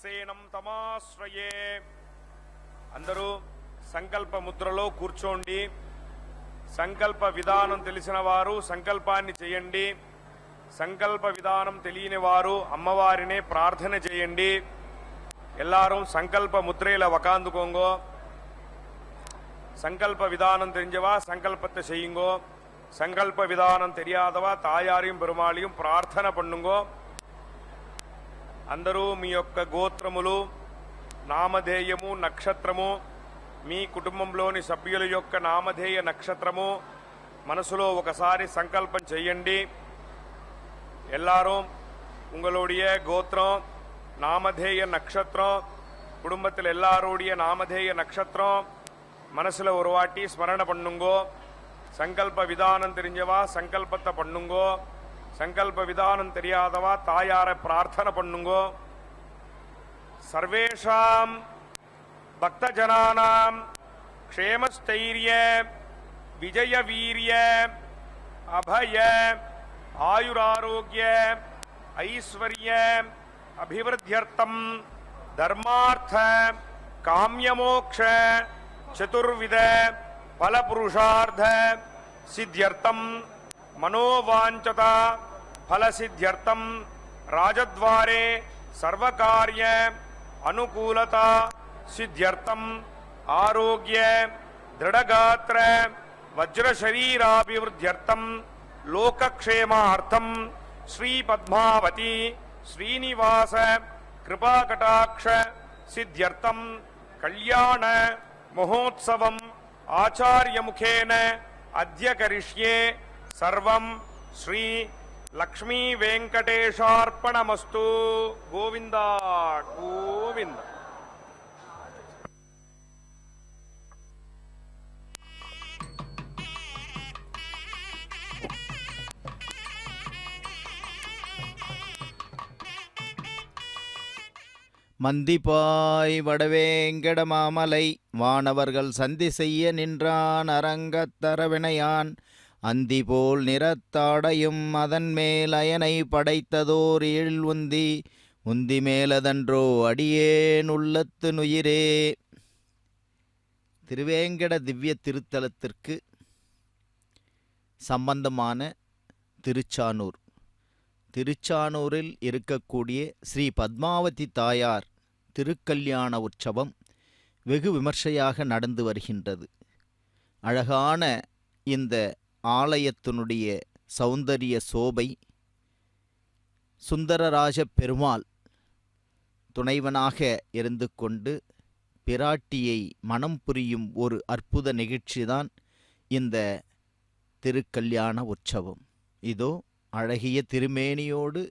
సక్సేనం తమాశ్రయే. అందరూ సంకల్ప ముద్రలో కూర్చోండి. సంకల్ప విధానం తెలిసిన వారు సంకల్పాన్ని చేయండి. సంకల్ప విధానం తెలియని వారు అమ్మవారినే ప్రార్థన చేయండి. எல்லாரும் சங்கல்ப முத்திரையில உக்காந்துக்கோங்கோ. சங்கல்ப விதானம் தெரிஞ்சவா சங்கல்பத்தை செய்யுங்கோ. சங்கல்ப விதானம் தெரியாதவா தாயாரையும் பெருமாளையும் ప్రార్థన பண்ணுங்கோ. అందరూ మీ యొక్క గోత్రములు, నామధేయము, నక్షత్రము, మీ కుటుంబంలోని సభ్యుల యొక్క నామధేయ నక్షత్రము మనసులో ఒకసారి సంకల్పం చేయండి. எல்லாரும் உங்களுடைய கோத்திரம், நாமதேய நட்சத்திரம், குடும்பத்தில் எல்லாருடைய நாமதேய நட்சத்திரம் மனசுல ஒரு வாட்டி ஸ்மரண பண்ணுங்கோ. சங்கல்ப விதானம் தெரிஞ்சவா சங்கல்பத்தை பண்ணுங்கோ. சங்கல்ப விதானம் தெரியாதவா தாயாரை பிரார்த்தனை பண்ணுங்கோ. சர்வேஷாம் பக்தஜனானாம் க்ஷேமஸ்தைரிய விஜய வீரிய அபய ஆயுராரோக்கிய ஐஸ்வர்ய அபிவிருத்தியர்த்தம் தர்மார்த்த காமியமோக்ஷ சதுர்வித பலபுருஷார்த்த சித்தியர்த்தம் மனோவாஞ்சதா பலசித்தியர்த்தம் ராஜத்வாரே சர்வகாரிய அனுகூலதா சித்தியர்த்தம் ஆரோக்கிய திருடகாத்திர வஜ்ரசரீராபிவிருத்தியர்த்தம் லோகக்ஷேமார்த்தம் ஸ்ரீ பத்மாவதி ஸ்ரீனிவாச கிருபாகடாட்ச சித்தியர்த்தம் கல்யாண மகோத்சவம் ஆச்சாரியமுகேன அத்ய கரிஷ்யே. சர்வம் ஸ்ரீ லக்ஷ்மீ வெங்கடேஷார்ப்பணமஸ்து. கோவிந்தா கோவிந்தா. மந்திப்பாய் வடவேங்கட மாமலை வானவர்கள் சந்தி செய்ய நின்றான் அரங்கத்தரவினையான் அந்திபோல் நிறத்தாடையும் அதன் மேல் அயனை படைத்ததோர் ஏழ் உந்தி உந்தி மேலதன்றோ அடியேன் உள்ளத்து நுயிரே. திருவேங்கட திவ்ய திருத்தலத்திற்கு சம்பந்தமான திருச்சானூர். திருச்சானூரில் இருக்கக்கூடிய ஸ்ரீ பத்மாவதி தாயார் திருக்கல்யாண உற்சவம் வெகு விமர்சையாக நடந்து வருகின்றது. அழகான இந்த ஆலயத்தினுடைய சௌந்தரிய சோபை சுந்தரராஜ பெருமாள் துணைவனாக இருந்து கொண்டு பிராட்டியை மனம் புரியும் ஒரு அற்புத நிகழ்ச்சிதான் இந்த திருக்கல்யாண உற்சவம். இதோ அழகிய திருமேனியோடு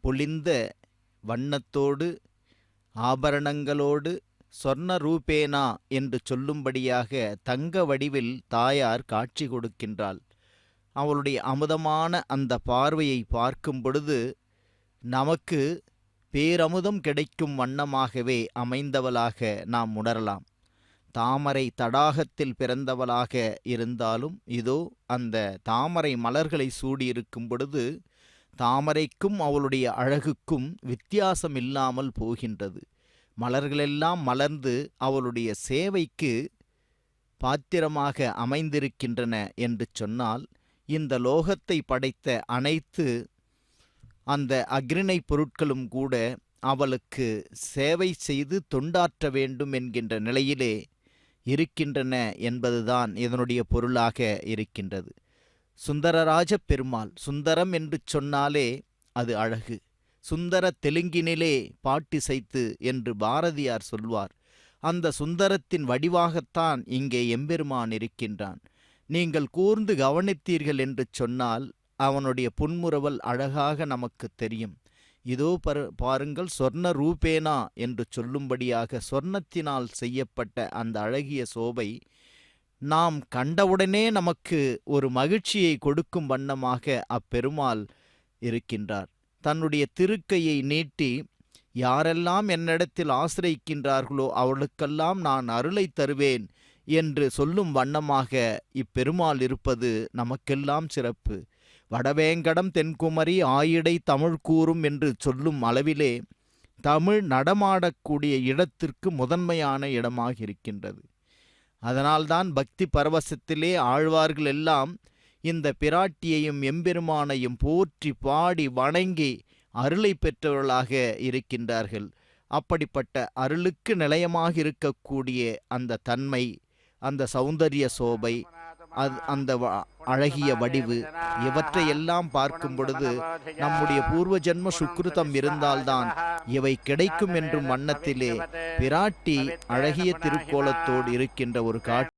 பொலிந்த வண்ணத்தோடு ஆபரணங்களோடு சொர்ண ரூபேனா என்று சொல்லும்படியாக தங்க வடிவில் தாயார் காட்சி கொடுக்கின்றாள். அவளுடைய அமுதமான அந்த பார்வையை பார்க்கும் பொழுது நமக்கு பேரமுதம் கிடைக்கும் வண்ணமாகவே அமைந்தவளாக நாம் உணரலாம். தாமரை தடாகத்தில் பிறந்தவளாக இருந்தாலும் இதோ அந்த தாமரை மலர்களை சூடியிருக்கும் பொழுது தாமரைக்கும் அவளுடைய அழகுக்கும் வித்தியாசம் இல்லாமல் போகின்றது. மலர்களெல்லாம் மலர்ந்து அவளுடைய சேவைக்கு பாத்திரமாக அமைந்திருக்கின்றன என்று சொன்னால் இந்த லோகத்தை படைத்த அனைத்து அந்த அக்ரிணை பொருட்களும் கூட அவளுக்கு சேவை செய்து தொண்டாற்ற வேண்டும் என்கின்ற நிலையிலே இருக்கின்றன என்பதுதான் இதனுடைய பொருளாக இருக்கின்றது. சுந்தரராஜ பெருமாள், சுந்தரம் என்று சொன்னாலே அது அழகு. சுந்தர தெலுங்கினிலே பாட்டிசைத்து என்று பாரதியார் சொல்வார். அந்த சுந்தரத்தின் வடிவாகத்தான் இங்கே எம்பெருமான் இருக்கின்றான். நீங்கள் கூர்ந்து கவனித்தீர்கள் என்று சொன்னால் அவனுடைய புன்முறுவல் அழகாக நமக்கு தெரியும். இதோ பாருங்கள், சொர்ண ரூபேனா என்று சொல்லும்படியாக சொர்ணத்தினால் செய்யப்பட்ட அந்த அழகிய சோபை நாம் கண்டவுடனே நமக்கு ஒரு மகிழ்ச்சியை கொடுக்கும் வண்ணமாக அப்பெருமாள் இருக்கின்றார். தன்னுடைய திருக்கையை நீட்டி யாரெல்லாம் என்னிடத்தில் ஆசிரியிக்கின்றார்களோ அவளுக்கெல்லாம் நான் அருளை தருவேன் என்று சொல்லும் வண்ணமாக இப்பெருமாள் இருப்பது நமக்கெல்லாம் சிறப்பு. வடவேங்கடம் தென்குமரி ஆயிடை தமிழ் கூறும் என்று சொல்லும் அளவிலே தமிழ் நடமாடக்கூடிய இடத்திற்கு முதன்மையான இடமாக இருக்கின்றது. அதனால்தான் பக்தி பரவசத்திலே ஆழ்வார்கள் எல்லாம் இந்த பிராட்டியையும் எம்பெருமானையும் போற்றி பாடி வணங்கி அருளை பெற்றவர்களாக இருக்கின்றார்கள். அப்படிப்பட்ட அருளுக்கு நிலையமாக இருக்கக்கூடிய அந்த தன்மை, அந்த சௌந்தரிய சோபை, அந்த அழகிய வடிவு, இவற்றையெல்லாம் பார்க்கும் பொழுது நம்முடைய பூர்வ ஜென்ம சுக்கிருதம் இருந்தால்தான் இவை கிடைக்கும் என்றும் வண்ணத்திலே பிராட்டி அழகிய திருக்கோலத்தோடு இருக்கின்ற ஒரு காட்சி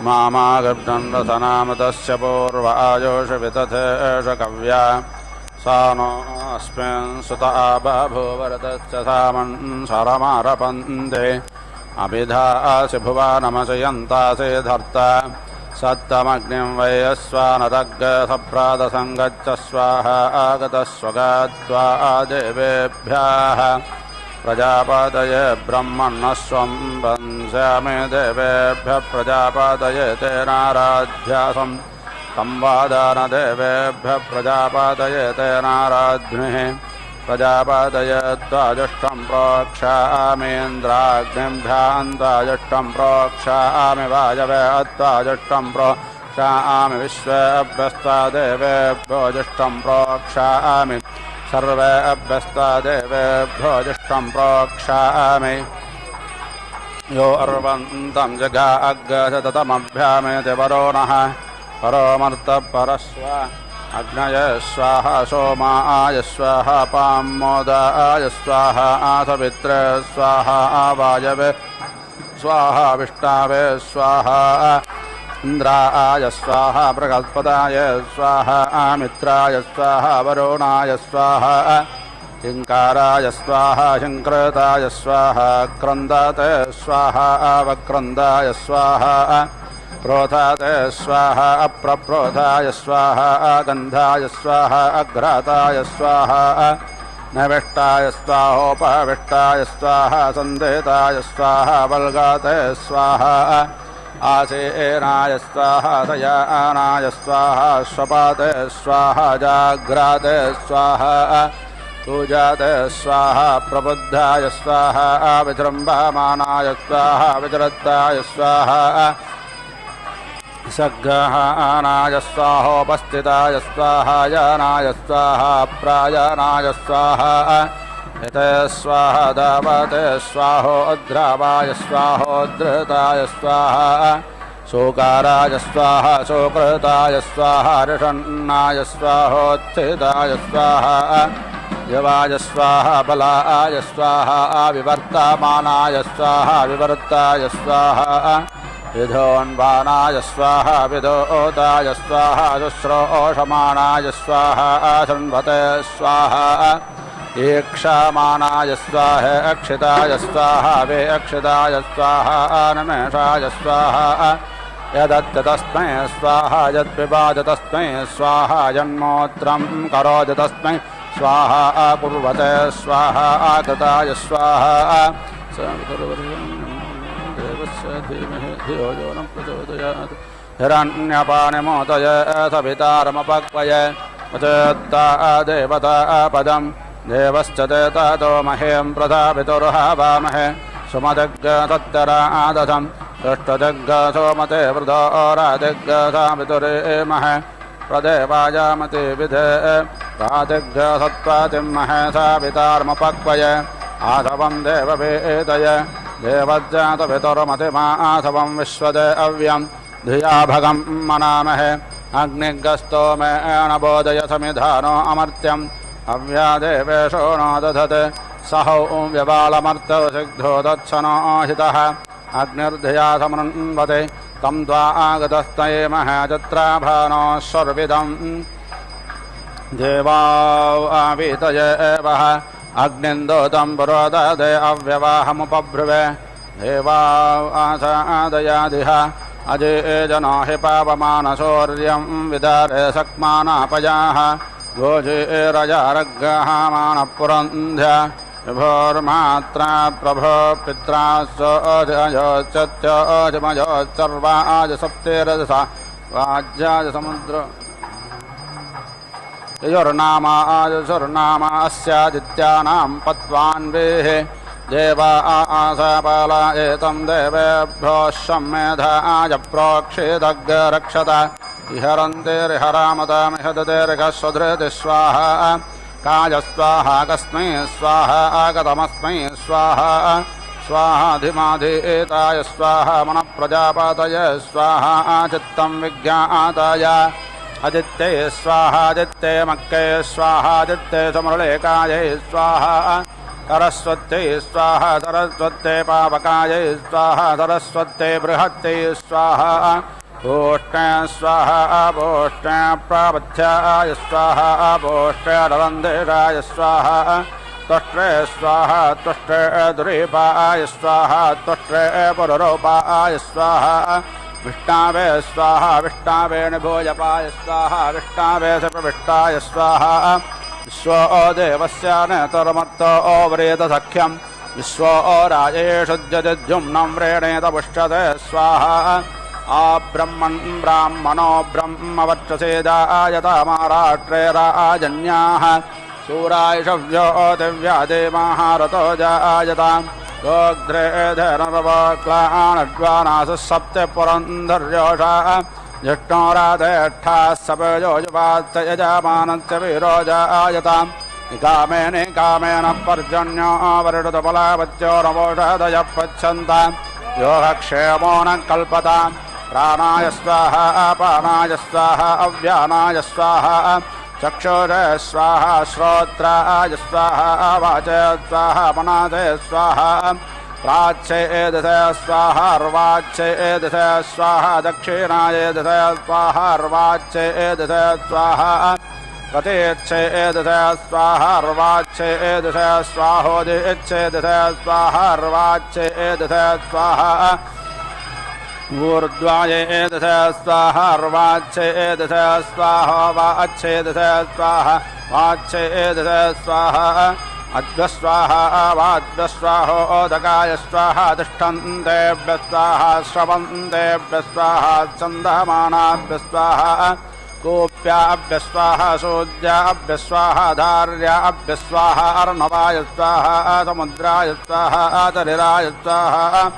मामागर्दन्वसनामतस्य पूर्व आयोष वितथेष कव्या सा नोऽस्मिन् सुत आबभूवरदश्च सामन् सरमारपन्ते अभिधासि भुवानमशयन्तासि धर्ता सत्तमग्निं वयस्वानदग्गसप्रादसङ्गच्छ स्वाहा आगतस्वगात्वा देवेभ्यः प्रजापतये ब्रह्मण्णस्वं वंस्यामि देवेभ्यः प्रजापतये तेनाराध्यासं संवादानदेवेभ्यः प्रजापतये तेनाराध्निः प्रजापतये त्वाजुष्टं प्रोक्षामीन्द्राग्निं ध्यान्त्वाजुष्टं प्रोक्षामि वायवे त्वाजुष्टं प्रोक्षामि विश्वेभ्यस्त्वादेवेभ्यो जुष्टं प्रोक्षामि सर्वेभ्यस्त्वादेवेभ्यो जुष्टं प्रोक्षामि यो अर्वन्तं जगाग्गतमभ्यामेति वरुणः परोमर्तपरस्व अग्नये स्वाहा सोमाय स्वाहा पामोदाय स्वाहा सवित्रे स्वाहा वायवे स्वाहा विष्णवे स्वाहा इन्द्राय स्वाहा प्रकल्पदाय स्वाहा मित्राय स्वाहा वरुणाय स्वाहा हिंकाराय स्वाहा हिंकृताय स्वाहा क्रन्दते स्वाहा वक्रन्दाय स्वाहा प्रोधाते स्वाहा अप्रप्रोधाय स्वाहा गन्धाय स्वाहा अघ्राताय स्वाहा नविष्टाय स्वाहोपविष्टाय स्वाहा सन्देताय स्वाहा वल्गाते स्वाहा आसेनाय स्वाहा सयानाय स्वाहा स्वपाते स्वाहा जाग्राते स्वाहा पूजाते स्वाहा प्रबुद्धाय स्वाहा विजृम्भमानाय स्वाहा विजृत्ताय स्वाहा सग्गहानाय स्वाहोपस्थिताय स्वाहा यानाय स्वाहा प्रायानाय स्वाहा एते स्वाहा दावते स्वाहोद्रावाय स्वाहोद्धृताय स्वाहा शोकाराय स्वाहा शोकृताय स्वाहा ऋषन्नाय स्वाहोत्थिताय स्वाहा यवाय स्वाहा बलाय स्वाहा विवर्तमानाय स्वाहा विवर्ताय स्वाहा विधोन्वानाय स्वाहा विदोदाय स्वाहा शुश्रोषमाणाय स्वाहा शृण्वते स्वाहा ईक्षामानाय स्वाहा अक्षिताय स्वाहा वे अक्षिताय स्वाहा नमेषाय स्वाहा यदत्त तस्मै स्वाहा यत्पिबाद तस्मै स्वाहा जन्मोत्रं करोति तस्मै स्वाहा कुर्वते स्वाहा आगताय स्वाहा हिरण्यपानिमोदय सवितारमपक्वय वचेत्ता देवता पदं देवश्च देवतो मह्यं प्रधापितुर्हावामहे सुमदिग्गसत्तरादशं दृष्टदिग्गसोमते वृधोरादिग्गसामितुरेमहे प्रदेवायामति विधे प्रादिग्गसत्त्वातिं महे सावितारमपक्वय आसवं देववेदय देवज्जातपितुर्मतिमासवं विश्वदेव्यं धिया भगं मनामहे अग्निगस्तो मेण बोधय समिधानो अमर्त्यम् अव्या देवेशो नो दधते सहौ व्यबालमर्तौ सिद्धो दत्सनो हितः अग्निर्धिया समन्वते तं त्वा आगतस्तये महजत्राभानो स्वर्विदम् देवाव आवीतये एवः अग्निन्दोतं पुरोददे अव्यवाहमुपभ्रुवे देवाव आसादयादिह अजे जनो हि पापमानशौर्यं विदारे सक्मानापयाः गोजेरजारग्गः मानपुरन्ध्य विभोर्मात्रा प्रभो पित्रा सोऽजयोच्चत्योजमयोच्चर्वाज सप्तेरदसा वाज्याज समुद्र ययोर्नामाजुर्नामा अस्यादित्यानां पत्वान्वेः देवा आसापाला एतं देवेभ्यो सम्मेधाय प्रोक्षेदग्रक्षत इहरन्तेर्हरामतामिहदतेर्घस्वधृति स्वाहा काय स्वाहा कस्मै स्वाहा आगतमस्मै स्वाहा स्वाहाधिमाधिताय स्वाहा मनःप्रजापातय स्वाहा चित्तं विज्ञाताय आदित्ये स्वाहा आदित्ये मक्के स्वाहा आदित्ये सुमृळेकायै स्वाहा सरस्वत्यै स्वाहा सरस्वत्यै पावकायै स्वाहा सरस्वत्यै बृहत्यै स्वाहा भूष्णे स्वाहा भूष्णे प्रावध्याय स्वाहा भूष्णे रवन्देशाय स्वाहा त्वष्ट्रे स्वाहा त्वष्ट्रे दुरीपाय स्वाहा त्वष्ट्रे पुरुरूपाय स्वाहा विष्णावे स्वाहा विष्णावे निभोजपाय स्वाहा विष्णावे सप्रविष्टाय स्वाहा विश्वो देवस्य नेतर्मत्तो व्रेतसख्यं विश्वो राजेषु जजुम्नं व्रेणेत पुष्यते स्वाहा आब्रह्मन् ब्राह्मणो ब्रह्मवर्चसे जायतामाराष्ट्रे राजन्याः शूरायशव्यो दिव्या देवाः रतो जायताम् गोग्रे धनर्वक्लाणड्वानासः सप्त पुरन्धर्योषा जिष्णोराधेष्ठाः सपयोजुवाच्च यजमानस्य विरोजायताम् निकामेन पर्जन्यो वरुडतफलावत्यो नवोषधयः पच्छन्ताम् योगक्षेमो न कल्पताम् प्राणाय स्वाहा अपानाय स्वाहा अव्यानाय स्वाहा चक्षुरे स्वाहा श्रोत्राय स्वाहा वाचे स्वाहा मनासे स्वाहा प्राच्येदसे स्वाहा अर्वाच्येदसे स्वाहा दक्षिणायेदसे स्वाहा अर्वाच्येदसे स्वाहा प्रतीच्छेदसे स्वाहा अर्वाच्येदसे स्वाहोदिच्छेदसे स्वाहा अर्वाच्येदसे स्वाहा ऊर्ध्वायेदसे स्वाहा अर्वाच्येदसे स्वाहा वाच्छेदसे स्वाहा वाच्छेदसे स्वाहा अद्वस्वाहा वाद्वस्वाहोदकाय स्वाहा तिष्ठन्तेभ्यः स्वाहा श्रवन्तेभ्यः स्वाहा चन्दमानाभ्यः स्वाहा गोप्याभ्यः स्वाहा सूर्याभ्यः स्वाहा धार्याभ्यः स्वाहा अर्णवाय स्वाहा समुद्राय स्वाहा तरिराय स्वाहा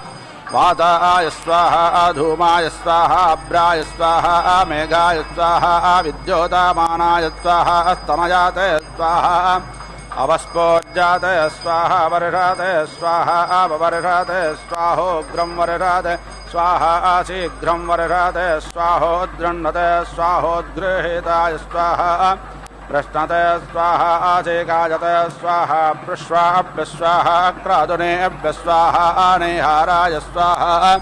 वाताय स्वाहा धूमाय स्वाहा अभ्राय स्वाहा मेघाय स्वाहा विद्योतामानाय स्वाहा स्तनजाते स्वाहा अवस्पोज्जाते स्वाहा वर्षाते स्वाहा अपवर्षाते स्वाहोग्रं वर्षाते स्वाहा शीघ्रं वर्षाते स्वाहोद्गृह्णते स्वाहोद्गृहीताय स्वाहा प्रश्नते स्वाहा आचेकायते स्वाहा पृष्वाभ्यः स्वाहा क्रादुनेभ्यः स्वाहा नेहाराय स्वाहा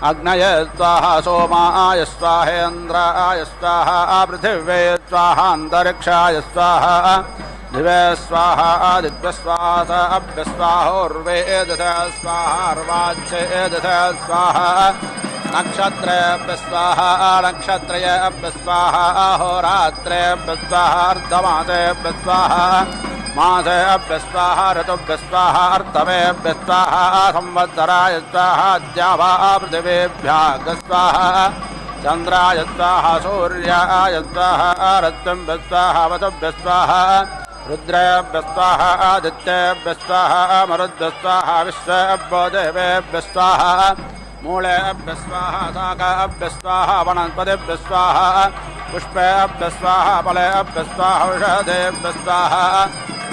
अग्नये स्वाहा सोमाय स्वाहेन्द्राय स्वाहा पृथिवे स्वाहा अन्तरिक्षाय स्वाहा दिवे स्वाहा आदित्य स्वाहा अभ्य स्वाहोर्वेदसे स्वाहा अर्वाच्येदसे स्वाहा नक्षत्रेभ्यः स्वाहा नक्षत्रयेभ्यः स्वाहा अहोरात्रेभ्यः स्वाहा अर्धमासेभ्यः स्वाहा मासेभ्यः स्वाहा ऋतुभ्यः स्वाहा अर्धवेभ्यः स्वाहा संवत्सराय स्वाहा द्यावा पृथिवीभ्यः स्वाहा चन्द्राय स्वाहा सूर्याय स्वाहा रत्नभ्यः स्वाहा वसुभ्यः स्वाहा रुद्रेभ्यः स्वाहा आदित्येभ्यः स्वाहा मरुद्भ्यः स्वाहा विश्वेभ्यो देवेभ्यः स्वाहा मूलेभ्यः स्वाहा शाखाभ्यः स्वाहा वनस्पतिभ्यः स्वाहा पुष्पेभ्यः स्वाहा फलेभ्यः स्वाहा औषधेभ्यः स्वाहा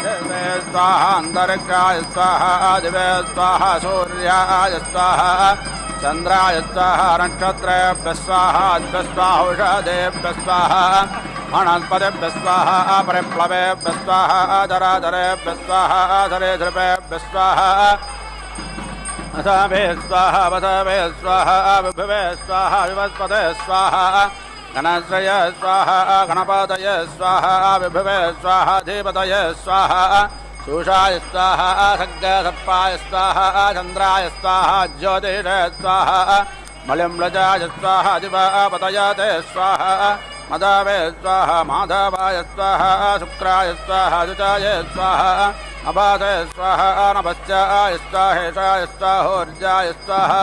देवे स्वाहा अन्तरिक्षाय स्वाहा दिवे स्वाहा सूर्याय स्वाहा चन्द्राय स्वाहा नक्षत्रेभ्यः स्वाहा स्वाहा औषधेभ्यः स्वाहा वनस्पतिभ्यः स्वाहा परिप्लवेभ्यः स्वाहा जराधरेभ्यः स्वाहा धरेधृपेभ्यः स्वाहा असवे स्वाहा वसवे स्वाहा विभवे स्वाहा विवस्पते स्वाहा गणश्रय स्वाहा गणपतय स्वाहा विभवे स्वाहा धीपतय स्वाहा शूषाय स्वाहा सग्गसर्पाय स्वाहा चन्द्राय स्वाहा ज्योतिषे स्वाहा मलिम्लजाय स्वाहा दिवापतयते स्वाहा मदावे स्वाहा माधवाय स्वाहा शुक्राय स्वाहा जुचाय स्वाहा अपादे स्वाहा नभश्चाय स्वाहेशाय स्वाहोर्जाय स्वाहा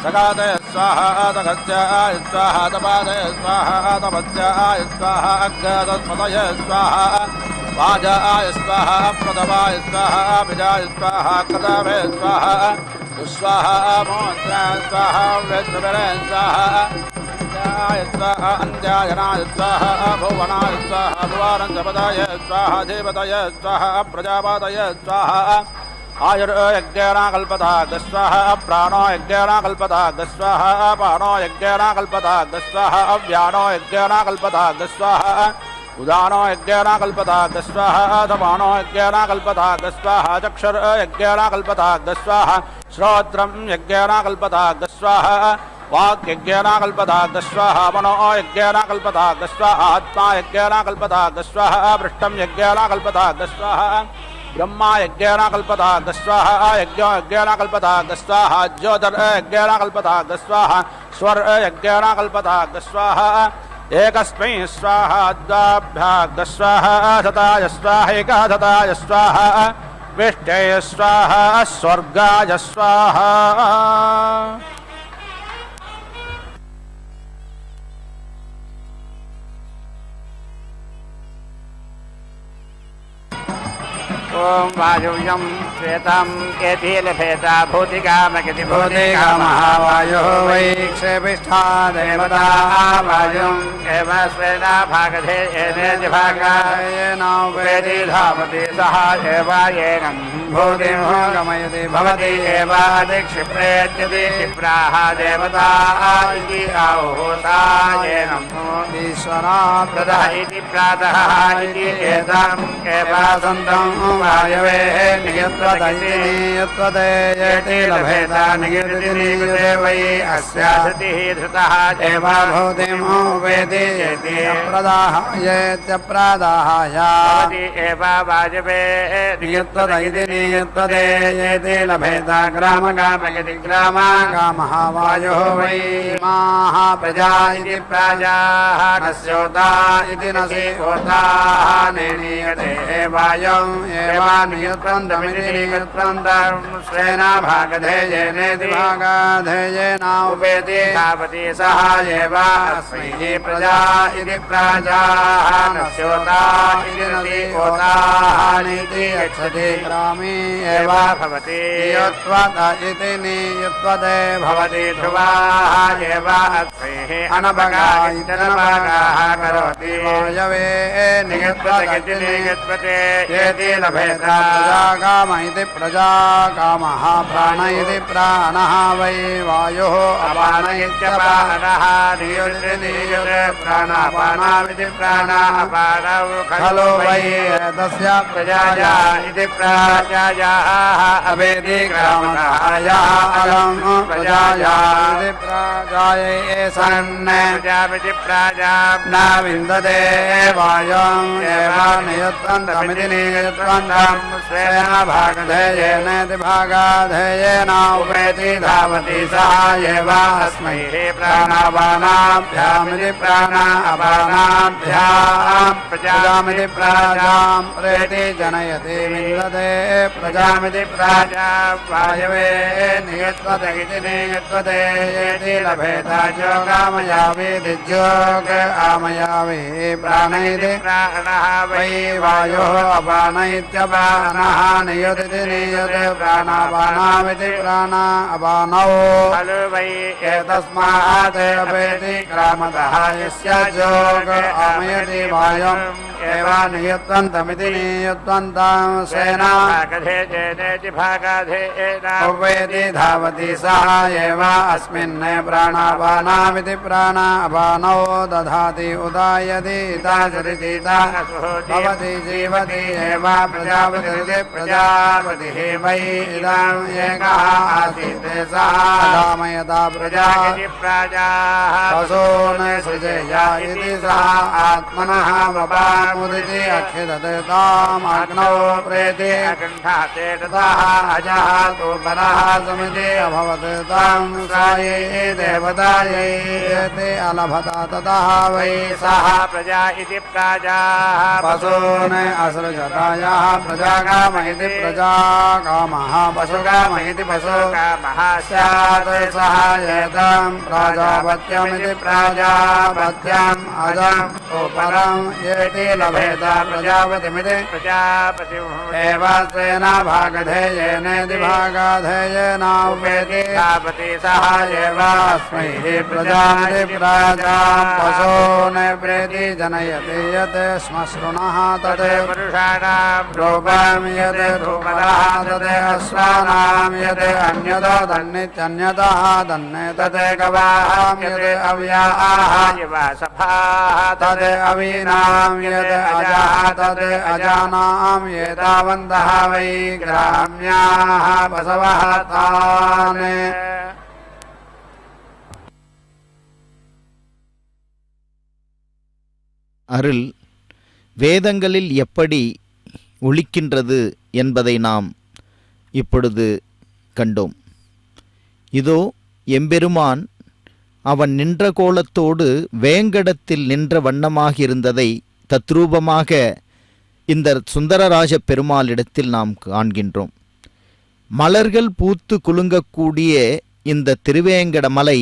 सगाते स्वाहा तगस्याय स्वाहा तपादे स्वाहा तपस्याय स्वाहा अग्गदस्पतय स्वाहा वाजाय स्वाहा प्रदवाय स्वाहा विजाय स्वाहा कृतवे स्वाहा दुस्वाहा मोत्राय स्वाहा वैष्णवे स्वाहा स्वाहा अन्त्यायनाय स्वाहा भुवनाय स्वाहा भुवानन्दपदाय स्वाहा देवताय स्वाहा प्रजापतय स्वाहा आयुर्यज्ञेन कल्पताग् स्वाहा प्राणो यज्ञेन कल्पताग् स्वाहा पाणो यज्ञेन कल्पताग् स्वाहा अव्यानो यज्ञेन कल्पताग् स्वाहा उदानो यज्ञेन कल्पताग् स्वाहा समानो यज्ञेन कल्पताग् स्वाहा चक्षुर्यज्ञेन कल्पताग् स्वाहा श्रोत्रं यज्ञेन कल्पताग् स्वाहा वाक्यज्ञेन कल्पताग् स्वाहा मनो यज्ञेन कल्पताग् स्वाहा आत्मा यज्ञेन कल्पताग् स्वाहा पृष्ठं यज्ञेन कल्पताग् स्वाहा ब्रह्मा यज्ञेन कल्पताग् स्वाहा यज्ञो यज्ञेन कल्पताग् स्वाहा ज्योतिर्यज्ञेन कल्पताग् स्वाहा स्वर यज्ञेन कल्पताग् स्वाहा एकस्मै स्वाहा द्वाभ्याग् स्वाहा शताय स्वाहा एकाशताय स्वाहा विष्टय स्वाहा स्वर्गाय स्वाहा ॐ वायुव्यं श्वेतं केति लभेता भूतिकामकिति भूतिकामहावायुः वै क्षेपिष्ठा देवता वायुं एव स्वेना भागधे एनेति भागायेनोपेति धावति सः एव येनं भूतिं गमयति भवति एव अधिक्षिप्रेत्यति क्षिप्राः देवता इति आहुः सा येनं ईश्वरा प्रदः इति प्रातः इति एतम् एव सन्तं वायवे नियत्वते नियत्वते येति लभेता नियति नियते वै अस्या धृतिः धृतः एव भूतिं वेति येति प्रदाहयेत्यप्रदाहाय भवति एव वाजवे नियत्वत इति नियत्वते येति लभेता ग्रामगामयति ग्रामगामः वायुः वै माः प्रजा इति प्राजाः नस्योता इति नसि ओताः निनीयते वायम् एव नियत्वन्तमिति नियत्वन्तं स्वेन भागधेयेनेति भागधेयेन उपेति धावति सः एव अस्मै प्रजा इति प्राजाः नस्योता इति नसि ओताः नीति यच्छति ग्रामे एव भवति नियत्वत इति नियत्वते भवति ध्रुवाः एव अस्मै अनभगा इति अनभगाः करोति वायवे नियत्वत इति नियत्वते येति लभेता प्रजाकाम इति प्रजाकामः प्राण इति प्राणः वै वायुः अपान इत्यपानः नियुते नियुते प्राणापानामिति प्राणापानौ खलु वै तस्य प्रजाया इति प्राजायाः अवेति ग्रामकायाः अलं प्रजाया इति प्राजायै सन् प्रजामिति प्राजा न विन्दते वायुम् एव नियत्वन्तमिति नियत्वन्तं स्वेन भागधेयेनेति भागधेयेन उपेति धावति सः एव अस्मै प्राणापानाभ्यामिति प्राणापानाभ्यां प्रजामिति प्राजां प्रेति जनयति विन्दते प्रजामिति प्राजा वायवे नियत्वत इति नियत्वते येति लभेता जोगामयावि दिज्योग आमयावि प्राण इति प्राणः वै वायुः अपान इत्यपानः नियुते नियुते प्राणापानामिति प्राणा अपानौ खलु वै एतस्मात् अपेति ग्रामतः यस्य जोग आमयति वायुम् एव नियत्वन्तमिति नियत्वन्तं स्वेन भागधेयेनेति भागधेयेन उपेति धावति सः एव अस्मिन् प्राणापानामिति प्राणापानौ दधाति उदायति इताचरितिता भवति जीवति एव प्रजापतिरिति प्रजापतिः वै इदम् एकः आसीत् सः धामयता प्रजा इति प्राजाः पशून् सृजेय इति सः आत्मनः वपामुदिति अक्षिदते ताम् अग्नौ प्रेति अकण्ठाते ततः अजः तु परः समिति अभवत् तां सायै देवतायै एते अलभता ततः वै सः प्रजा इति प्राजाः पशून् असृजतायाः प्रजाकाम इति प्रजाकामः पशुकाम इति पशुकामः स्यात् सः एतं प्राजापत्यमिति प्राजापत्यम् अजम् उपरम् येति लभेता प्रजापतिमिति प्रजापतिम् एव स्वेन भागधेयेनेति भागधेयेन उपेति धावति सः एव अस्मै प्रजामिति प्राजां पशून् प्रेति जनयति यत् श्मश्रुणः तत् पुरुषाणां रूपं यत् धूमदः तत् अश्वानां यत् अन्यदन्नित्यन्यतः दन्ने तत् गवां यत् अव्याः सभाः तत् अवीनां यत् अजाः तत् अजानां एतावन्तः वै ग्राम्याः बसवः तान् அருள் வேதங்களில் எப்படி ஒலிக்கின்றது என்பதை நாம் இப்பொழுது கண்டோம். இதோ எம்பெருமான் அவன் நின்ற கோலத்தோடு வேங்கடத்தில் நின்ற வண்ணமாகியிருந்ததை தத்ரூபமாக இந்த சுந்தரராஜ பெருமாளிடத்தில் நாம் காண்கின்றோம். மலர்கள் பூத்து குலுங்கக்கூடிய இந்த திருவேங்கட மலை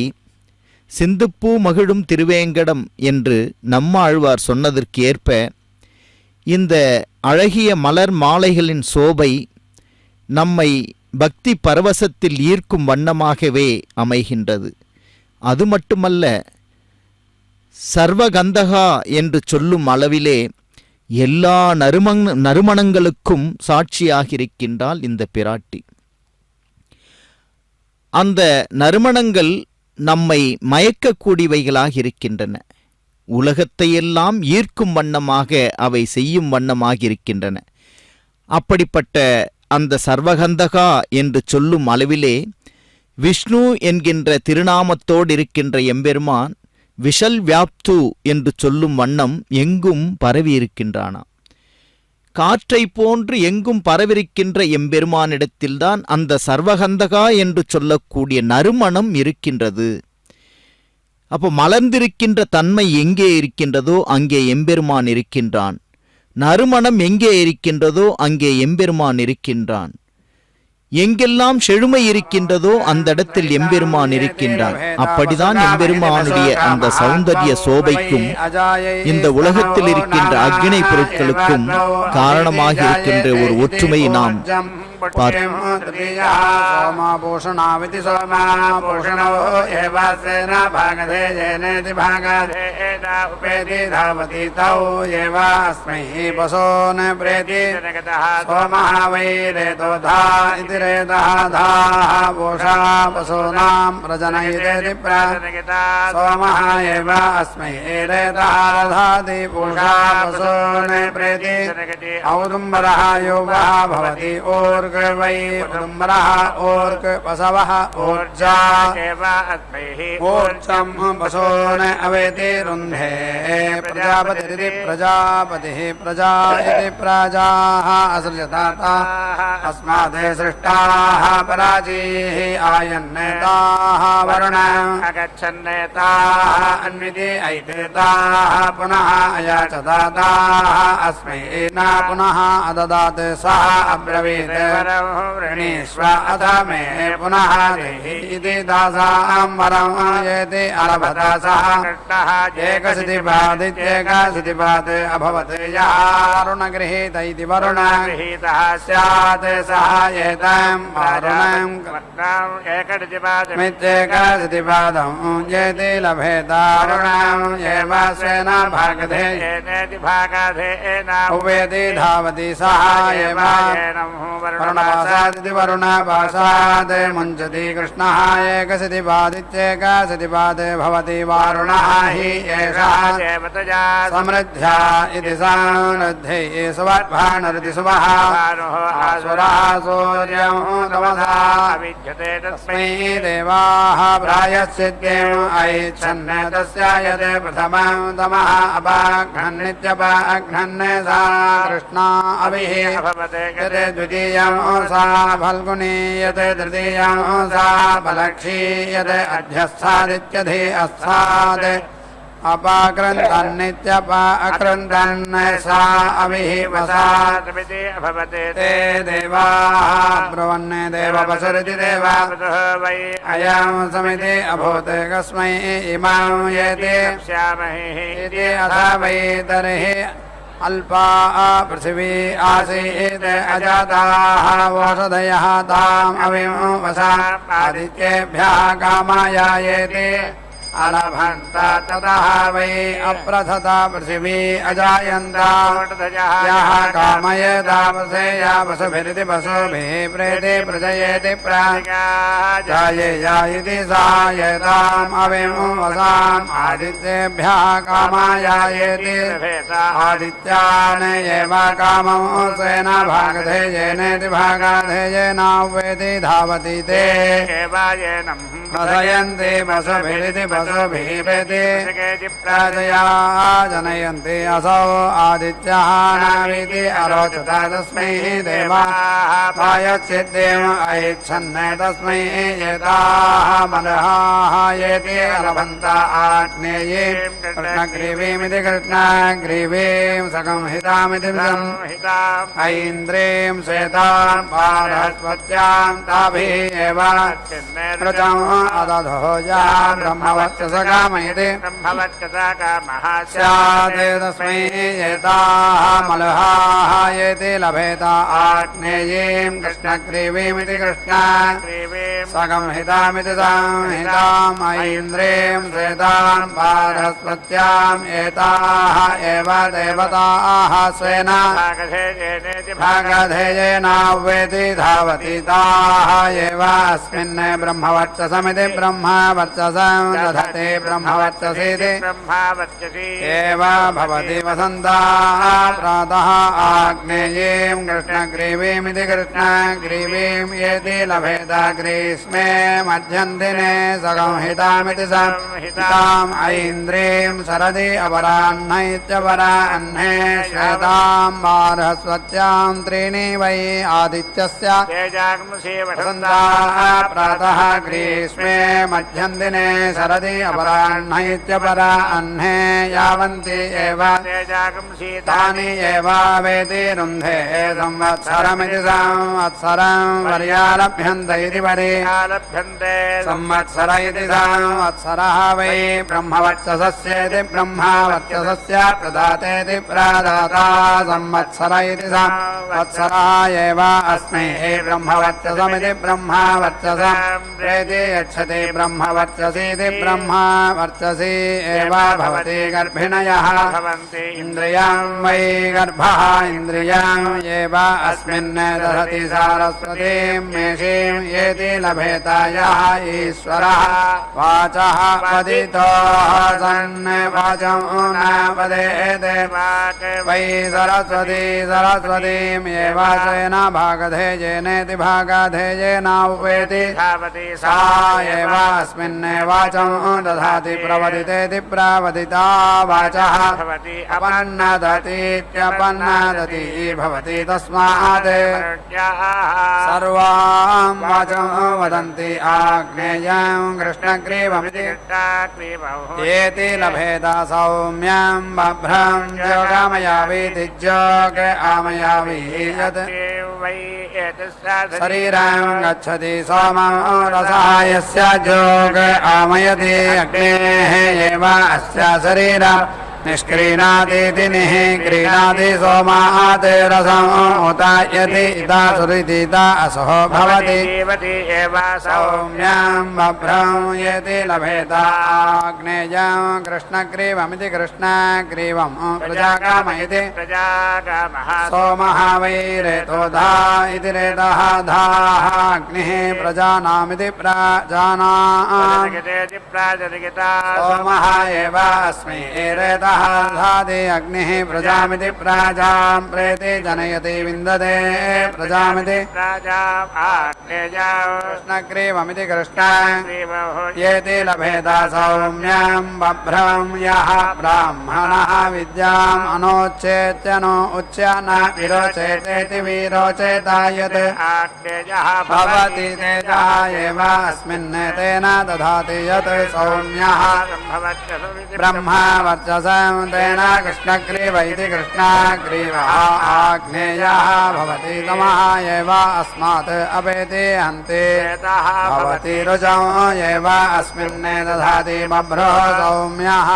சிந்துப்பூ மகிழும் திருவேங்கடம் என்று நம்மாழ்வார் சொன்னதற்கு ஏற்ப இந்த அழகிய மலர் மாலைகளின் சோபை நம்மை பக்தி பரவசத்தில் ஈர்க்கும் வண்ணமாகவே அமைகின்றது. அது மட்டுமல்ல, சர்வகந்தகா என்று சொல்லும் அளவிலே எல்லா நறுமணங்களுக்கும் சாட்சியாக இருக்கின்றாள் இந்த பிராட்டி. அந்த நறுமணங்கள் நம்மை மயக்கக்கூடியவைகளாக இருக்கின்றன. உலகத்தையெல்லாம் ஈர்க்கும் வண்ணமாக அவை செய்யும் வண்ணமாக இருக்கின்றன. அப்படிப்பட்ட அந்த சர்வகந்தகா என்று சொல்லும் அளவிலே விஷ்ணு என்கின்ற திருநாமத்தோடு இருக்கின்ற எம்பெருமான் விஷல் வியாப்து என்று சொல்லும் வண்ணம் எங்கும் பரவி இருக்கின்றானாம். காற்றை போன்று எங்கும் பரவிருக்கின்ற எம்பெருமானிடத்தில்தான் அந்த சர்வகந்தகா என்று சொல்லக்கூடிய நறுமணம் இருக்கின்றது. அப்போ மலர்ந்திருக்கின்ற தன்மை எங்கே இருக்கின்றதோ அங்கே எம்பெருமான் இருக்கின்றான். நறுமணம் எங்கே இருக்கின்றதோ அங்கே எம்பெருமான் இருக்கின்றான். எங்கெல்லாம் செழுமை இருக்கின்றதோ அந்த இடத்தில் எம்பெருமான் இருக்கின்றான். அப்படிதான் எம்பெருமானுடைய அந்த சௌந்தரிய சோபைக்கும் இந்த உலகத்தில் இருக்கின்ற அக்னி பொருட்களுக்கும் காரணமாக இருக்கின்ற ஒரு ஒற்றுமையை நாம் औदुम्बरः योगः भवति ओर्गवै उदुम्बरः ओर्क पशवः ऊर्जा ऊर्जं पशून् अवेति रुन्धे प्रजापतिरिति प्रजापतिः प्रजा इति प्रजाः असृजताः अस्मात् सृष्टाः पराजीः आयन्नेताः वरुण अगच्छन्नेताः अन्विति ऐतेताः पुनः अयाचताः अस्मै न पुनः अददात् सः अब्रवीत् वृणीष्व अथ मे पुनः देहि इति दासां वरं येति अलभत सः एकसितिपादित्येकसितिपात् अभवत् यः वरुणगृहीत इति वरुणगृहीतः स्यात् सः एतं वरुणं मित्येकसितिपादं येति लभेत वरुणं एव स्वेन भागधे उपेति धावति सः एव वरुणपासादिति वरुणपासाद् मुञ्चति कृष्णः एकसितिपादित्येकसितिपात् भवति वारुणः हि एषः समृद्ध्या इति समृद्धि सुवर्भानरति सुवः आसुरः सूर्यं तमसा विद्यते तस्मै देवाः प्रायश्चित्तेम् ऐच्छन् तस्य यत् प्रथमं तमः अपाघ्नन्नित्यपाघ्नन् सा कृष्णा अभिः यत् द्वितीयं सा फल्गुनी यत् तृतीयं सा फलक्षी यत् अध्यस्थादित्यधि अस्थात् अपाक्रन्दन्नित्यपाक्रन्दन् सा अभिः वसात् ते देवाः ब्रुवन् देवपसरिति देवा अयं समिति अभूत् कस्मै इमां येति इति अथ वै तर्हि अल्पा पृथिवी आसीत् अजाताः वोषधयः ताम् अविं वसा आदित्येभ्यः कामायायेति अलभन्त ततः वै अप्रथता पृथिवी अजायन्त यः कामयेता वसेया वसुभिरिति वसुभिः प्रेति प्रजयेति प्रजायेया इति सायेताम् अविं वसाम् आदित्येभ्यः कामायायेति आदित्यान् एव कामं स्वेन भागधेयेनेति भागाधेयेनावेति धावति ते प्रजयन्ति वसुभिरिति वसुभिः प्रेति प्रजया जनयन्ति असौ आदित्यः नामीति अरोचत तस्मै देवाः प्रायश्चित्तेम् ऐच्छन् तस्मै एताः मदहाः येति अलभन्त आग्नेये कृष्णग्रीवीमिति कृष्णग्रीवीं सकंहितामिति ऐन्द्रीं श्वेतां पारस्पत्यां ताभिः एव ऋचं अदधो या ब्रह्मवत् ब्रह्मवर्चस काम इति ब्रह्मवर्चस कामः स्यात् तस्मै एताः मलहाः येति लभेता आग्नेयीं कृष्णग्रीवीमिति कृष्णा सगंहितामिति संहिताम् ऐन्द्रीं सेतां पारस्पत्याम् एताः एव देवताः स्वेन भागधेयेनावेति धावति ताः एव अस्मिन् ब्रह्मवर्चसमिति ब्रह्मवर्चसं दधते ब्रह्मवर्चसीति एव भवति वसन्ताः प्रातः आग्नेयीं कृष्णग्रीवीमिति कृष्णग्रीवीं येति लभेत ग्रीष्मे मध्यन्दिने सगंहितामिति संहिताम् ऐन्द्रीं शरदि अपराह्नैत्यपराह्ने श्वेतां बारहस्पत्यां त्रीणि वै आदित्यस्य वसन्ताः प्रातः ग्रीष्मे मध्यन्दिने शरदि अपराह्नैत्यपराह्ने यावन्ति एव तानि एवावेति रुन्धे संवत्सरमिति संवत्सरं पर्यालभ्यन्त इति पर्यालभ्यन्ते संवत्सर इति संवत्सरः वै ब्रह्मवर्चसस्येति ब्रह्मवर्चसस्य प्रदातेति प्रदाता संवत्सर इति संवत्सरः एव अस्मै ब्रह्मवर्चसमिति ब्रह्मवर्चसं प्रेति यच्छति ब्रह्मवर्चसीति ब्रह्मवर्चसी एव भवति गर्भिणयः भवन्ति इन्द्रियं वै गर्भः इन्द्रियं एव अस्मिन् दधति सारस्वतीं मेषीं येति लभेत यः ईश्वरः वाचः वदितो सन् वाचं न वदेते वै सरस्वती सरस्वतीम् एव स्वेन भागधेयेनेति भागधेयेनावेति सा एव अस्मिन् वाचं दधाति प्रवदितेति प्रवदिता वाचः अपन्नदतीत्यपन्नदति भवति तस्मात् सर्वां वाचं वदन्ति आग्नेयं कृष्णग्रीवमिति येति लभेत सौम्यं बभ्रं योगमयावीति जोग आमयावी यत् शरीरं गच्छति सोमं रसः यस्य जोग आमयति अग्नेः एव अस्य शरीरं निष्क्रीणातीति निः क्रीणाति सोमात् रसम् उतायति इता सुरितीता असहो भवति सौम्यं बभ्रं येति लभेत आग्नेयं कृष्णग्रीवमिति कृष्णग्रीवं प्रजाकामयति सोमः वै रेतोधा इति रेतः धाः अग्निः प्रजानामिति प्रजानाम् सोमः एव अस्मै रेतः धाति अग्निः प्रजामिति प्राजां प्रेति जनयति विन्दते प्रजामिति कृष्णग्रीवमिति कृष्ण येति लभेत सौम्यं बभ्रं यः ब्राह्मणः विद्याम् अनोच्चेत्यनो उच्य न विरोचेतेति विरोचेत यत् भवति तेजः एव अस्मिन् तेन दधाति यत् सौम्यः ब्रह्मवर्चस तेन कृष्णग्रीव इति कृष्णग्रीवः आग्नेयः भवति तमः एव अस्मात् अपेति हन्ति भवति रुजौ एव अस्मिन् दधाति बभ्रो सौम्यः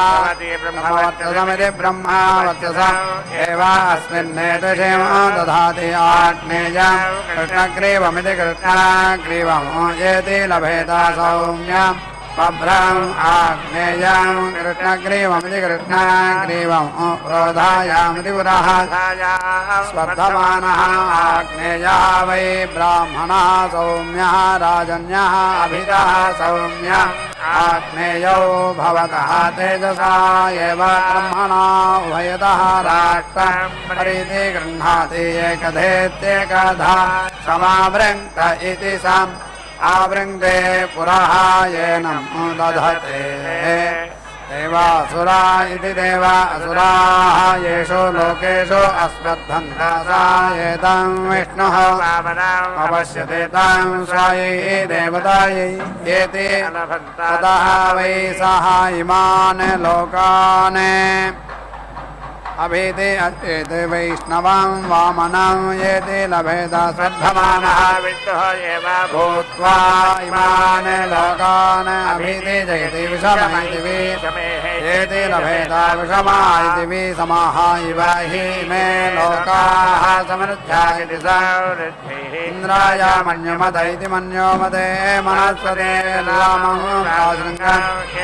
ब्रह्मवर्चसमिति ब्रह्मवर्चसम् एव अस्मिन् दशेम दधाति आग्नेयं कृष्णग्रीवमिति कृष्णग्रीवं येति लभेत सौम्यम् बभ्रं आग्नेयं कृष्णग्रीवमिति कृष्णग्रीवं प्रोधायामिति पुरः स्वर्धमानः आग्नेयः वै ब्राह्मणः सौम्यः राजन्यः अभितः सौम्यः आग्नेयौ भवतः तेजसा एव ब्रह्मणा उभयतः राष्ट्रं परिति गृह्णाति एकधेत्येकधा समावृङ्क्त इति सम् आवृङ्क्ते पुरः येनं दधते देवासुरा इति देवासुराः येषु लोकेषु अस्मद्भन्तासा एतं विष्णुः अवश्यते तं स्वायै देवतायै एति ततः वै सः इमान् लोकान् अभीति अचेति वैष्णवं वामनं येति लभेत श्रद्धमानः विष्णुः एव भूत्वा इमान् लोकान् भीति जयति विषमैति वि शमेः एति लभेता विषमा इति वि समाः इव हि मे लोकाः समृद्ध्या इति स इन्द्राय मन्युमत इति मन्योमते मनस्पते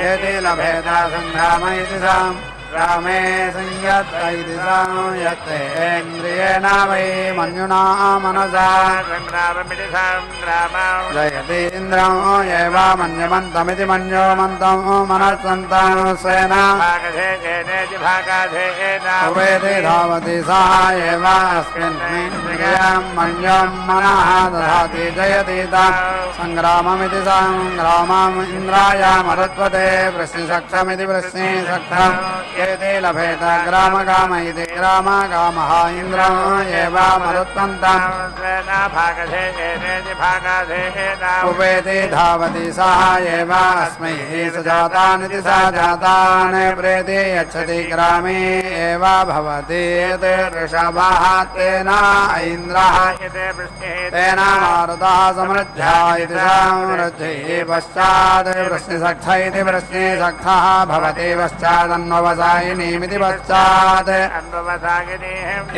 एति लभेता सङ्ग्राम इति साम् रामे संयत्त इति संयत्तेन्द्रियेण वै मन्युना मनसा सङ्ग्राममिति सङ्ग्रामं जयति इन्द्रं एव मन्यमन्तमिति मन्योमन्तं मनस्सन्तं स्वेन भागधेयेनेति भागाधेयेन उपेति धावति सा एव अस्मिन्निन्द्रियं मन्यं मनः दधाति जयति तं सङ्ग्राममिति सङ्ग्रामम् इन्द्राय मरुत्वते वृष्णिसक्षमिति वृष्णिसक्षम् एते लभेत ग्रामगाम इति ग्रामगामः इन्द्रं एव मरुत्वन्तं भागधेयेनेति भागाधेयेन उपेति धावति सः एव अस्मै स जातानिति स जातान् प्रेति यच्छति ग्रामे एव भवति यत् ऋषभः तेन इन्द्रः तेन मारुतः समृद्ध्या इति समृद्धिः पश्चात् वृष्णिसक्ष इति वृष्णिसक्थः भवति पश्चादन्ववसायिनीमिति पश्चात्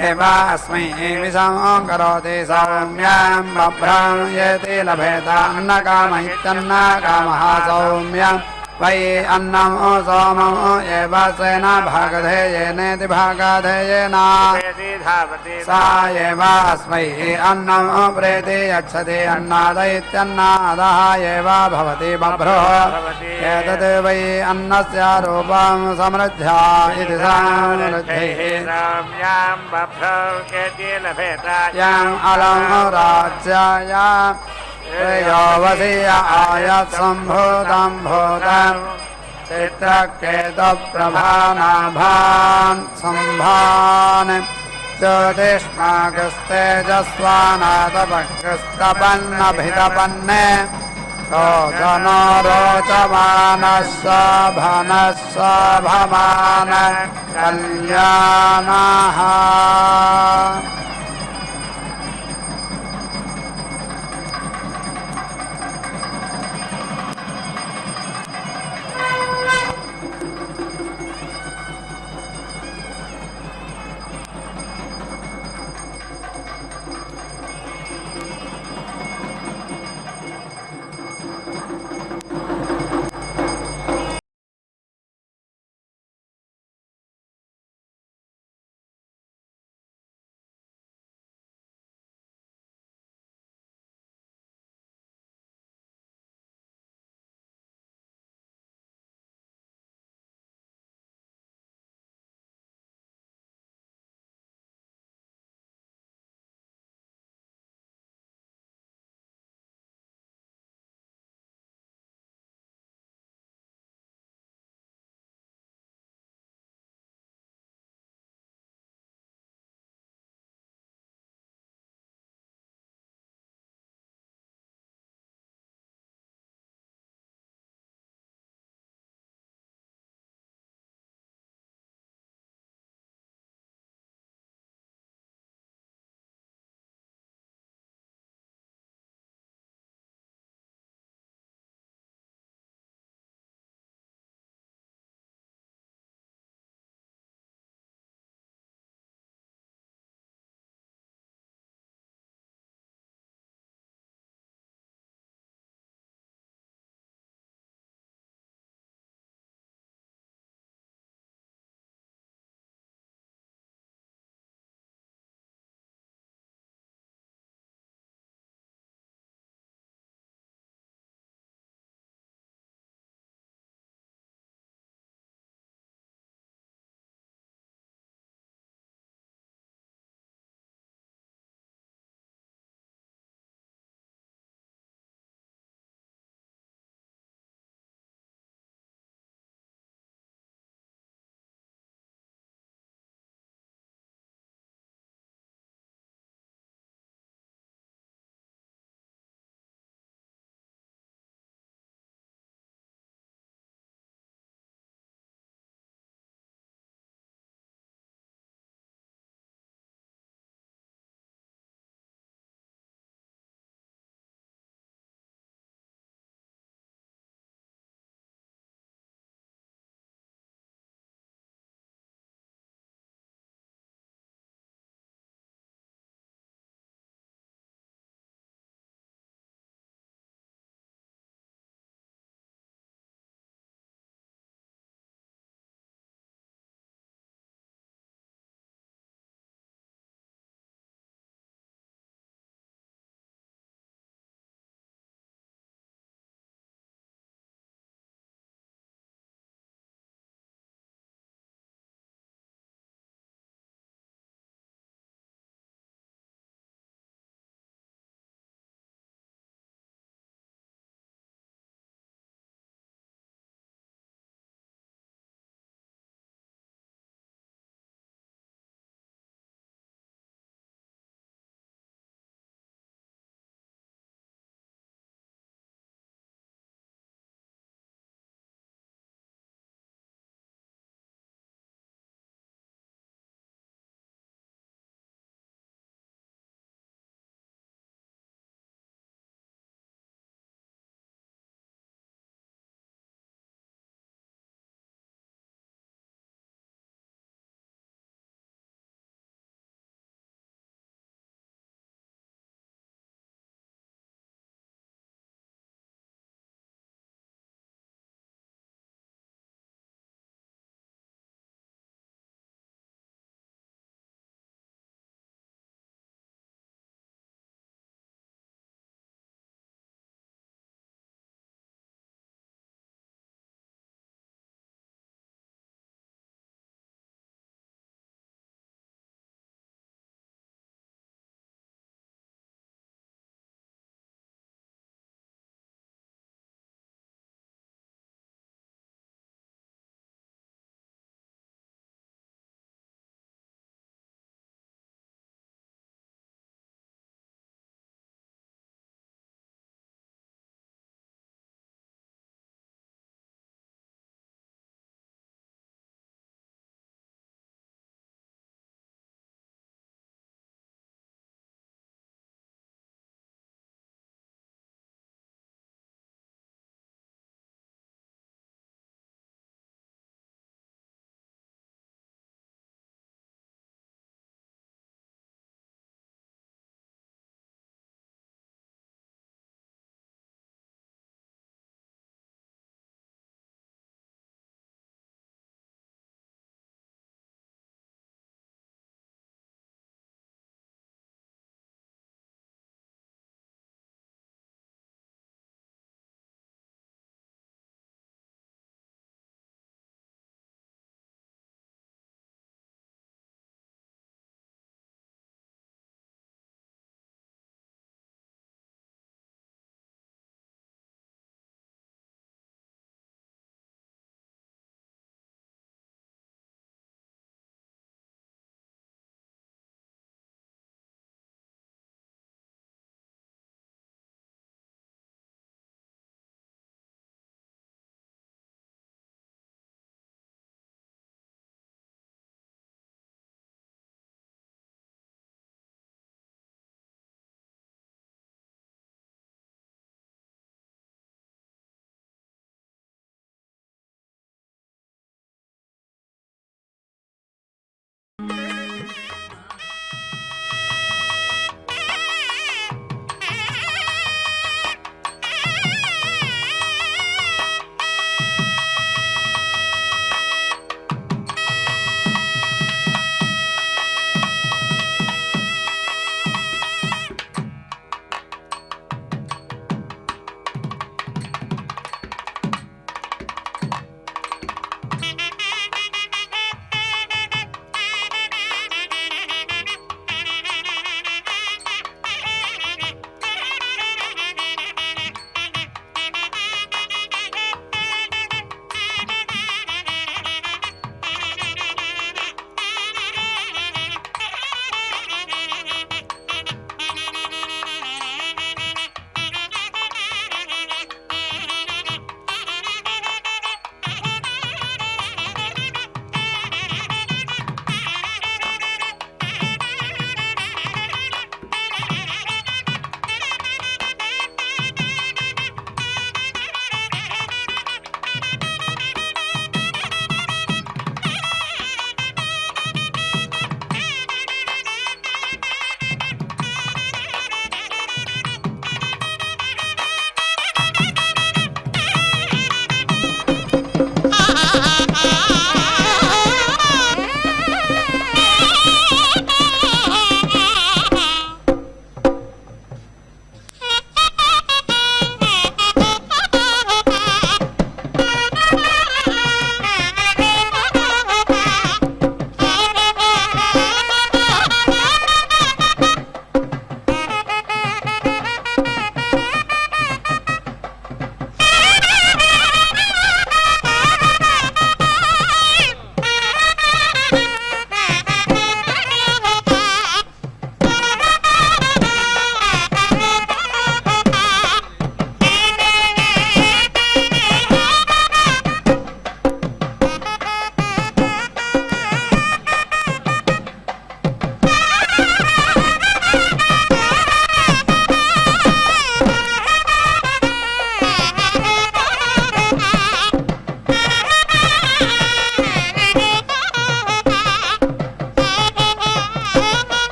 एव अस्मै विषं करोति सौम्यं बभ्रं येति लभेत अन्नकाम इत्यन्नकामः सौम्यं वै अन्नं सोमम् एव सेन भागधेयेनेति भागधेयेन सा एव अस्मै अन्नं प्रेति यच्छति अन्नाद इत्यन्नादः एव भवति बभ्रुः एतद् वै अन्नस्य रूपं समृद्ध्या इति समृद्धिः यम् अलं राज्याय योवसीय आयत् सम्भूतं भूतं चित्रकेतुप्रभानाभान् सम्भान् ज्योतिष्माकस्तेजस्वानातपकृस्तपन्नभितपन्ने रोचनो रोचमानः शोभनः शोभमान कल्याणः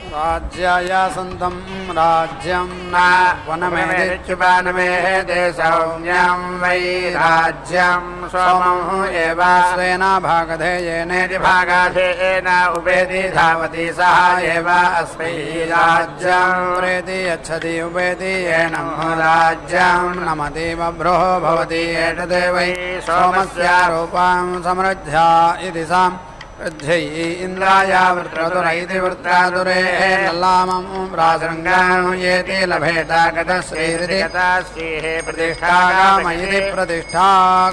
राज्याय सन्तं राज्यं न वनमेधिच्युपानमेधे सौम्यं वै राज्यं सोमं एव स्वेन भागधेयेनेति भागाधेयेन उपेति धावति सः एव अस्मै राज्यं प्रेति यच्छति उपेति येनं राज्यं नमति बभ्रो भवति एतदेव वै सोमस्य रूपां समृद्ध्या इति साम् वृद्ध्यै इन्द्राय वृत्रतुरैति वृत्रातुरे ललामं प्रासृङ्गां येति लभेत गतश्रीरिति प्रतिष्ठा काम इति प्रतिष्ठा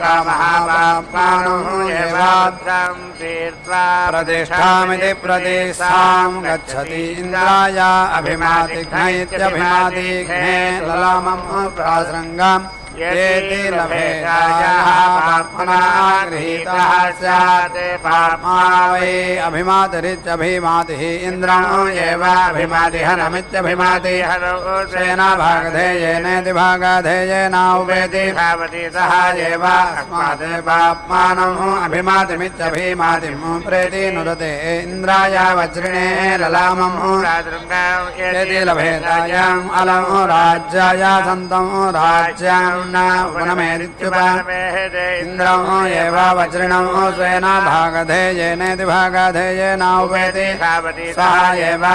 कामः पाप्मानो एवात्रं तीर्त्वा प्रतिष्ठामिति प्रतिष्ठां गच्छति इन्द्राय अभिमातिघ्न इत्यभिमातिघ्ने ललामं प्रासृङ्गाम् येति लभेतायाः पाप्मना गृहीतः स्यात् पाप्मा वै अभिमातिरित्यभिमातिः इन्द्रं एव अभिमातिः नमित्यभिमातिः स्वेन भागधेयेनेति भागधेयेन उपेति धावति सः एव अस्मात् पाप्मानं अभिमातिमित्यभिमातिं प्रेति नुदते इन्द्राय वज्रिणे ललामं येति लभेतायाम् अलं राज्याय सन्तं राज्यं इन्द्रं एव वज्रिणं स्वेन भागधेयेनेति भागधेयेन उपेति सः एव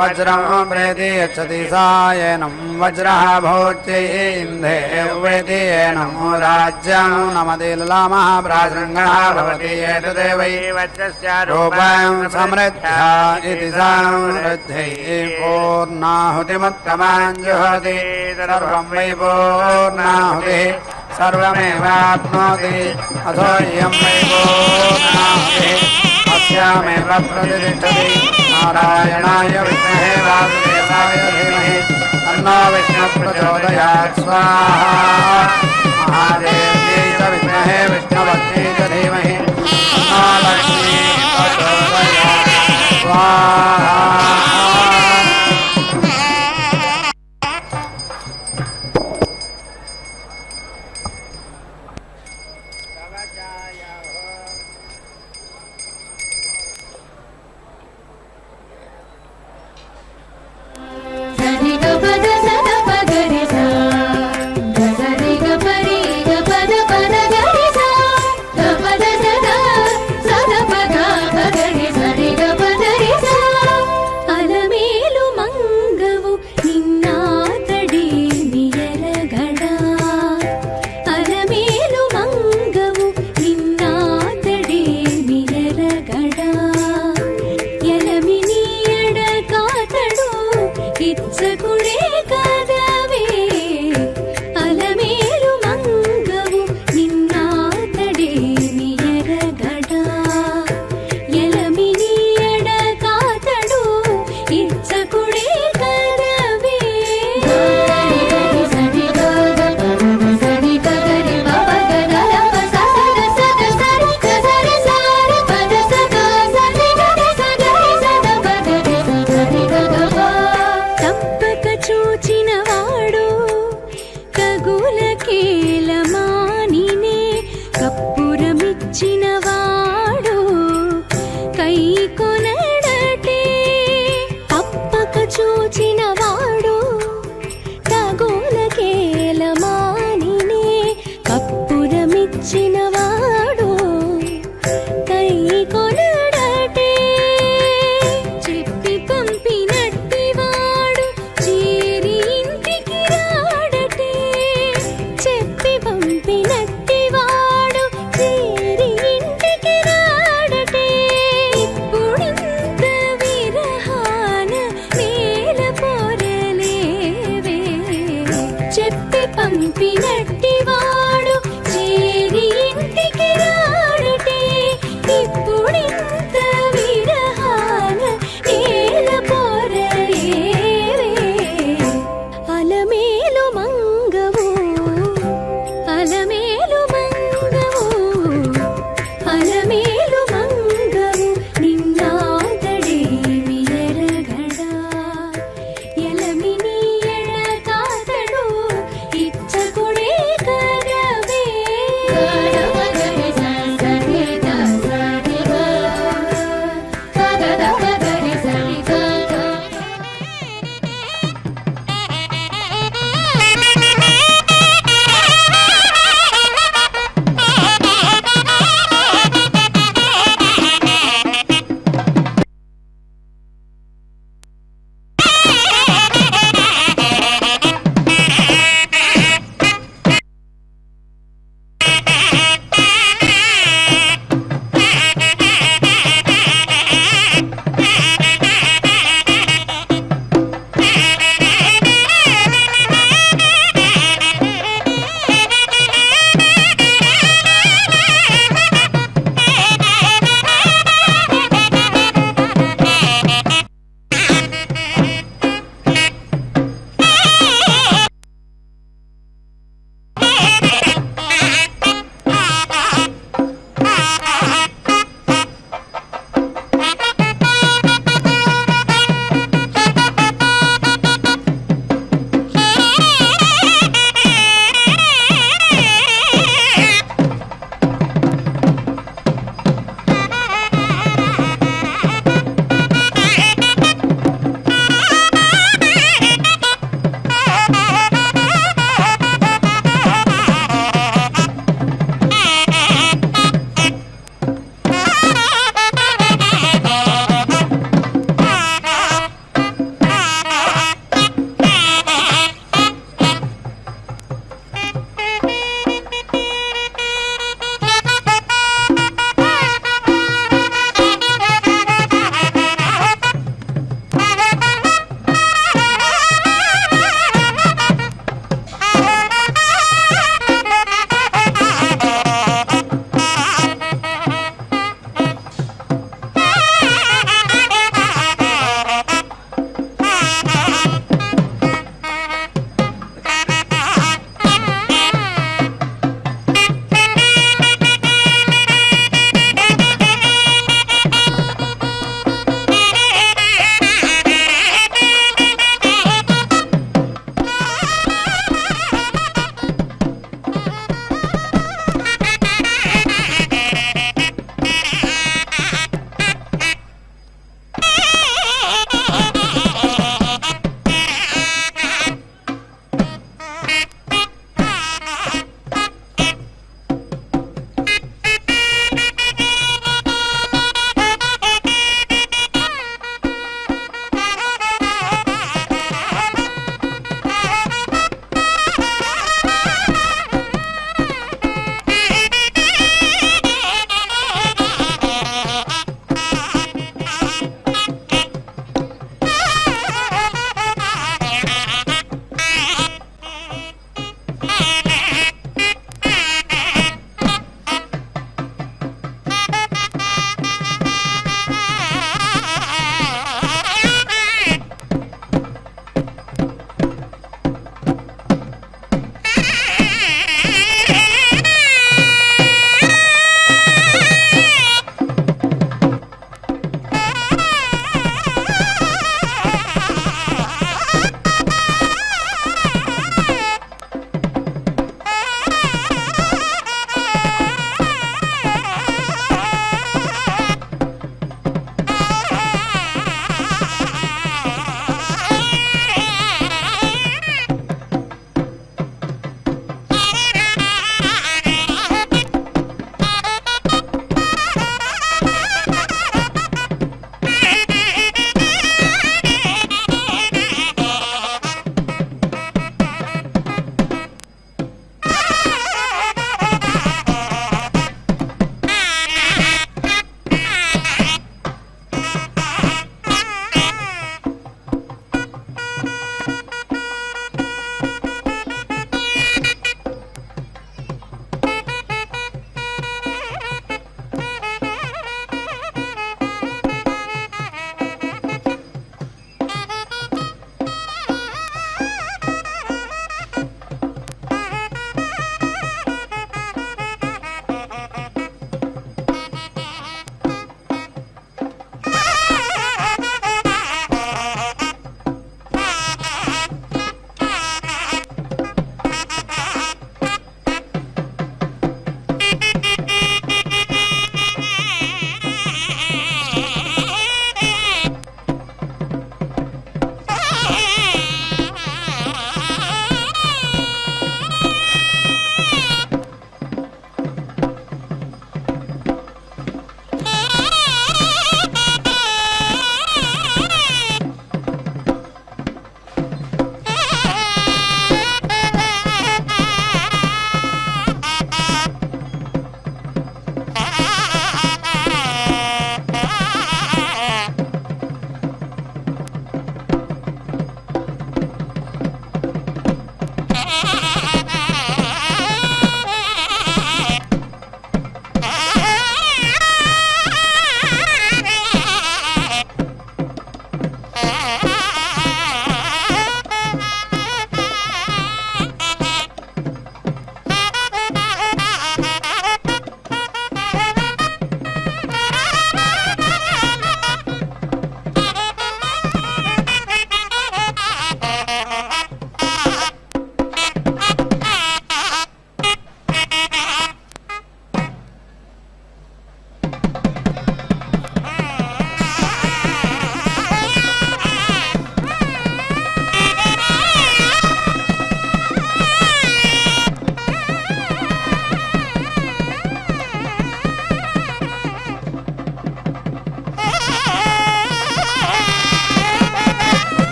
वज्रं प्रेति यच्छति स येनं वज्रः भोच्यै इन्धे उपेति येनं राज्यं नमति ललामः प्रासृङ्गः भवति एतदेव वज्रस्य रूपं समृद्ध्या इति समृद्ध्यै पूर्णाहुतिमुत्तमां जुहोति सर्वं वै पूर्णाहुतिः सर्वमेवाप्नोति अथो इयं वै पूर्णाहुतिः अस्यामेव प्रतिष्ठति नारायणाय विद्महे वासुदेवाय धीमहि तन्नो विष्णुः प्रचोदयात् स्वाहा महादेव्यै च विद्महे विष्णुपत्न्यै च धीमहि तन्नो लक्ष्मीः प्रचोदयात् स्वाहा Sada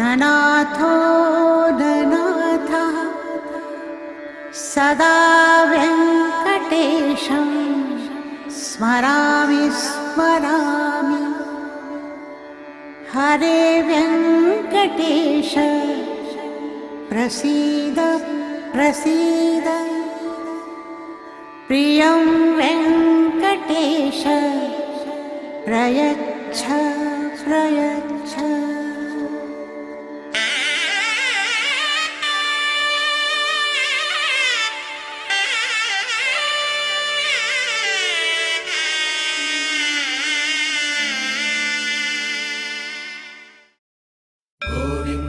अनाथो ननाथः सदा वेङ्कटेशं स्मरामि स्मरामि। हरे वेङ्कटेश प्रसीद प्रसीद। प्रियं वेङ्कटेश प्रयच्छ प्रयच्छ। गोविन्द